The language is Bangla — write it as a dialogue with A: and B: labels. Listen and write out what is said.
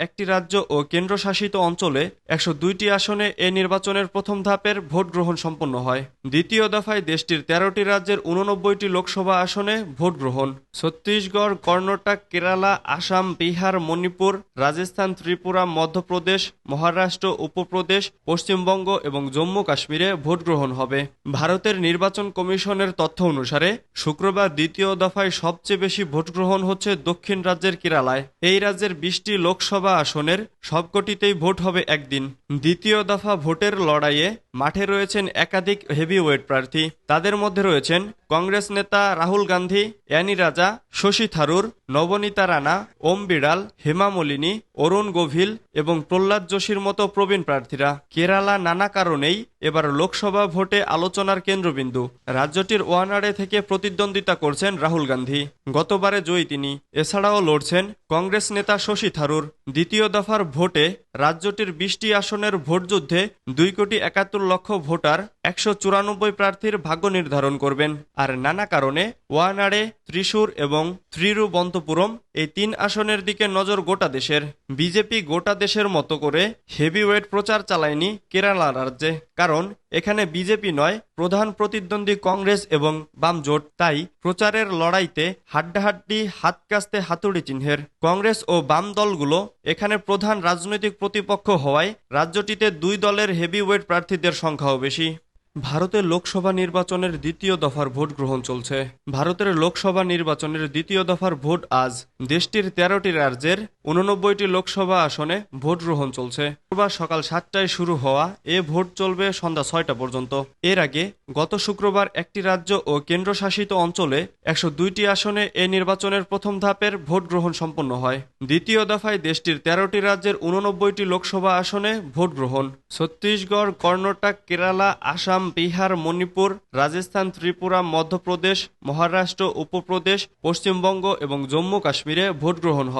A: একটি রাজ্য ও কেন্দ্রশাসিত অঞ্চলে ১০২টি আসনে এ নির্বাচনের প্রথম ধাপের ভোট গ্রহণ সম্পন্ন হয়। দ্বিতীয় দফায় দেশটির ১৩টি রাজ্যের ৮৯টি লোকসভা আসনে ভোট গ্রহণ। ছত্তিশগড়, কর্ণাটক, কেরালা, আসাম, বিহার, মণিপুর, রাজস্থান, ত্রিপুরা, মধ্যপ্রদেশ, মহারাষ্ট্র, উপপ্রদেশ, পশ্চিমবঙ্গ এবং জম্মু কাশ্মীরে ভোট গ্রহণ হবে। ভারতের নির্বাচন কমিশনের তথ্য অনুসারে শুক্রবার দ্বিতীয় দফায় সবচেয়ে বেশি ভোট গ্রহণ হচ্ছে দক্ষিণ রাজ্যের কেরালায়। এই রাজ্যের ২০টি লোকসভা আসনের সবকটিতেই ভোট হবে একদিন। দ্বিতীয় দফা ভোটের লড়াইয়ে মাঠে রয়েছেন একাধিক হেভিওয়েট প্রার্থী। তাদের মধ্যে রয়েছেন কংগ্রেস নেতা রাহুল গান্ধী, অ্যানি রাজা, শশী থারুর, নবনীতা রানা, ওম বিড়াল, হেমা মালিনী, অরুণ গোভিল এবং প্রহ্লাদ যোশীর মতো প্রবীণ প্রার্থীরা। কেরালা নানা কারণেই এবার লোকসভা ভোটে আলোচনার কেন্দ্রবিন্দু। রাজ্যটির ওয়ানাড়ে থেকে প্রতিদ্বন্দ্বিতা করছেন রাহুল গান্ধী, গতবারে জয়ী তিনি। এছাড়াও লড়ছেন কংগ্রেস নেতা শশী থারুর। দ্বিতীয় দফার ভোটে রাজ্যটির ২০টি আসনের ভোটযুদ্ধে ২,৭১,০০,০০০ ভোটার ১৯৪ প্রার্থীর ভাগ্য নির্ধারণ করবেন। আর নানা কারণে ওয়ানাড়ে, ত্রিশূর এবং থ্রিরুবন্তপুরম এই ৩ আসনের দিকে নজর গোটা দেশের। বিজেপি গোটা দেশের মতো করে হেভিওয়েট প্রচার চালায়নি কেরালা রাজ্যে, কারণ এখানে বিজেপি নয়, প্রধান প্রতিদ্বন্দ্বী কংগ্রেস এবং বাম জোট। তাই প্রচারের লড়াইতে হাড্ডাহাড্ডি, হাত কাস্তে হাতুড়ি চিহ্নের। কংগ্রেস ও বাম দলগুলো এখানে প্রধান রাজনৈতিক প্রতিপক্ষ হওয়ায় রাজ্যটিতে ২ দলের হেভিওয়েট প্রার্থীদের সংখ্যাও বেশি। ভারতের লোকসভা নির্বাচনের দ্বিতীয় দফার ভোট গ্রহণ চলছে। ভারতের লোকসভা নির্বাচনের দ্বিতীয় দফার ভোট আজ। দেশটির ১৩টি রাজ্যের ৮৯টি লোকসভা আসনে ভোট গ্রহণ চলছে। শুক্রবার সকাল ৭টায় শুরু হওয়া এ ভোট চলবে সন্ধ্যা ৬টা পর্যন্ত। এর আগে গত শুক্রবার একটি রাজ্য ও কেন্দ্রশাসিত অঞ্চলে ১০২টি আসনে এ নির্বাচনের প্রথম ধাপের ভোট গ্রহণ সম্পন্ন হয়। দ্বিতীয় দফায় দেশটির ১৩টি রাজ্যের ৮৯টি লোকসভা আসনে ভোট গ্রহণ। ছত্তিশগড়, কর্ণাটক, কেরালা, আসাম, বিহার, মণিপুর, রাজস্থান, ত্রিপুরা, মধ্যপ্রদেশ, মহারাষ্ট্র, উপপ্রদেশ, পশ্চিমবঙ্গ এবং জম্মু কাশ্মীরে ভোট গ্রহণ হয়।